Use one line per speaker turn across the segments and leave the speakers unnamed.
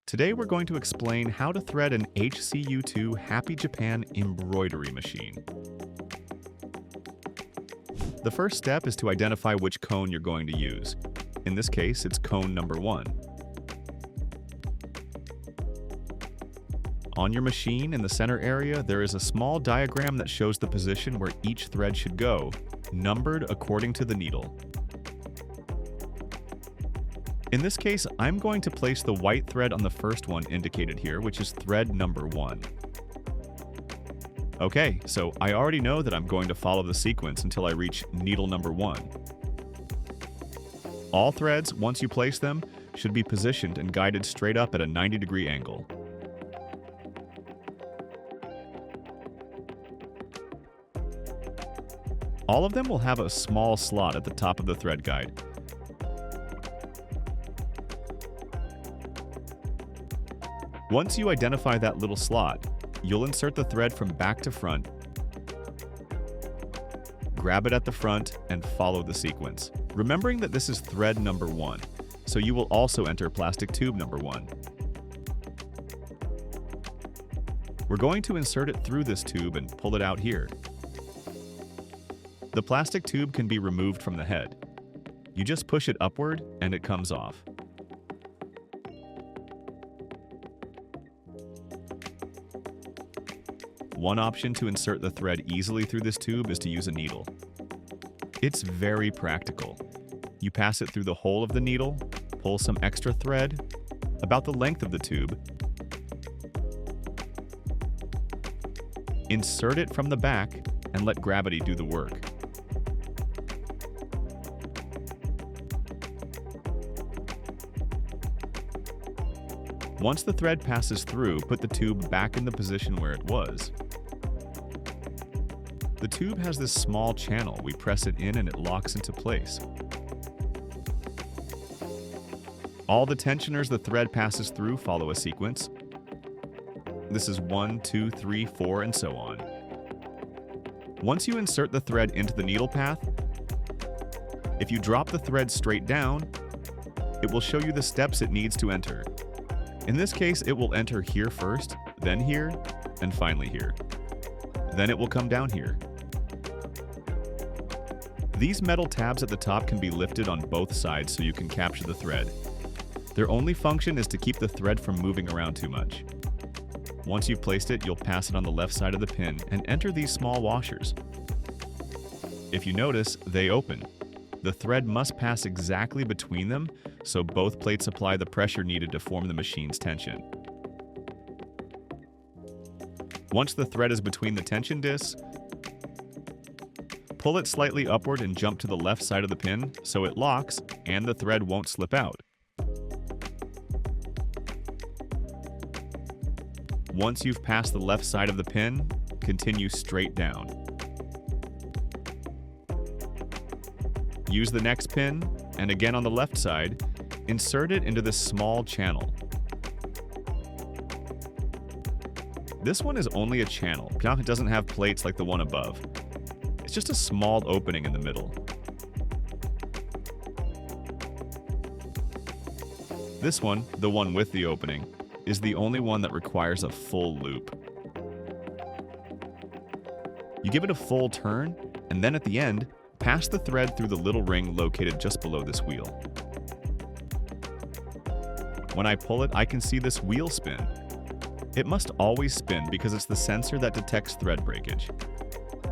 Today we're going to explain how to thread an HCU2 Happy Japan embroidery machine. The first step is to identify which cone you're going to use. In this case, it's cone number 1. On your machine, in the center area, there is a small diagram that shows the position where each thread should go, numbered according to the needle. In this case, I'm going to place the white thread on the first one indicated here, which is thread number 1. Okay, so I already know that I'm going to follow the sequence until I reach needle number 1. All threads, once you place them, should be positioned and guided straight up at a 90-degree angle. All of them will have a small slot at the top of the thread guide. Once you identify that little slot, you'll insert the thread from back to front, grab it at the front, and follow the sequence. Remembering that this is thread number 1, so you will also enter plastic tube number 1. We're going to insert it through this tube and pull it out here. The plastic tube can be removed from the head. You just push it upward and it comes off. One option to insert the thread easily through this tube is to use a needle. It's very practical. You pass it through the hole of the needle, pull some extra thread, about the length of the tube, insert it from the back, and let gravity do the work. Once the thread passes through, put the tube back in the position where it was. The tube has this small channel. We press it in and it locks into place. All the tensioners the thread passes through follow a sequence. This is 1, 2, 3, 4, and so on. Once you insert the thread into the needle path, if you drop the thread straight down, it will show you the steps it needs to enter. In this case, it will enter here first, then here, and finally here. Then it will come down here. These metal tabs at the top can be lifted on both sides so you can capture the thread. Their only function is to keep the thread from moving around too much. Once you've placed it, you'll pass it on the left side of the pin and enter these small washers. If you notice, they open. The thread must pass exactly between them, so both plates apply the pressure needed to form the machine's tension. Once the thread is between the tension discs, pull it slightly upward and jump to the left side of the pin so it locks and the thread won't slip out. Once you've passed the left side of the pin, continue straight down. Use the next pin, and again on the left side, insert it into this small channel. This one is only a channel. It doesn't have plates like the one above. It's just a small opening in the middle. This one, the one with the opening, is the only one that requires a full loop. You give it a full turn, and then at the end, pass the thread through the little ring located just below this wheel. When I pull it, I can see this wheel spin. It must always spin because it's the sensor that detects thread breakage.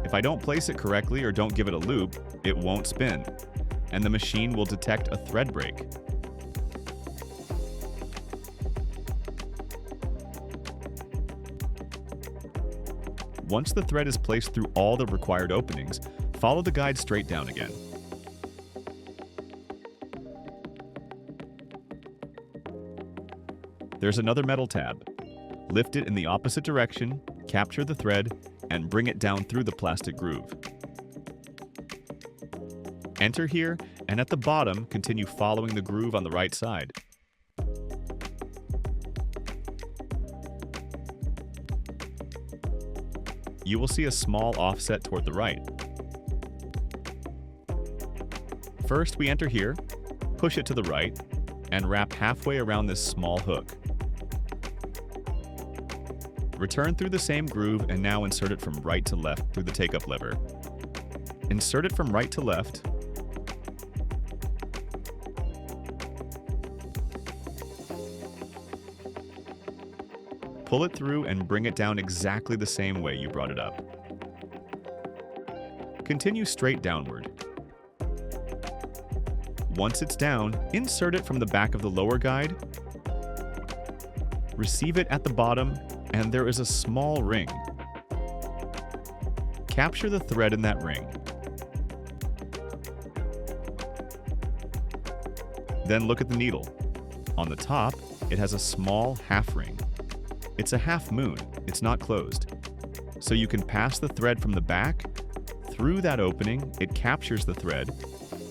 If I don't place it correctly or don't give it a loop, it won't spin, and the machine will detect a thread break. Once the thread is placed through all the required openings, follow the guide straight down again. There's another metal tab. Lift it in the opposite direction, capture the thread, and bring it down through the plastic groove. Enter here, and at the bottom, continue following the groove on the right side. You will see a small offset toward the right. First, we enter here, push it to the right, and wrap halfway around this small hook. Return through the same groove and now insert it from right to left through the take-up lever. Insert it from right to left. Pull it through and bring it down exactly the same way you brought it up. Continue straight downward. Once it's down, insert it from the back of the lower guide, receive it at the bottom, and there is a small ring. Capture the thread in that ring. Then look at the needle. On the top, it has a small half ring. It's a half moon, it's not closed. So you can pass the thread from the back, through that opening, it captures the thread,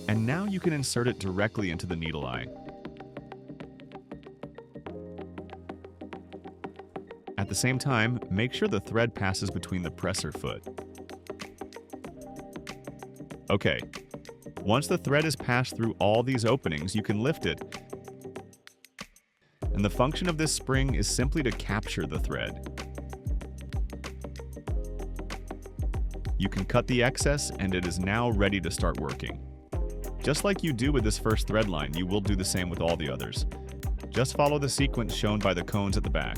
and now you can insert it directly into the needle eye. At the same time, make sure the thread passes between the presser foot. Okay, once the thread is passed through all these openings, you can lift it. And the function of this spring is simply to capture the thread. You can cut the excess and it is now ready to start working. Just like you do with this first thread line, you will do the same with all the others. Just follow the sequence shown by the cones at the back.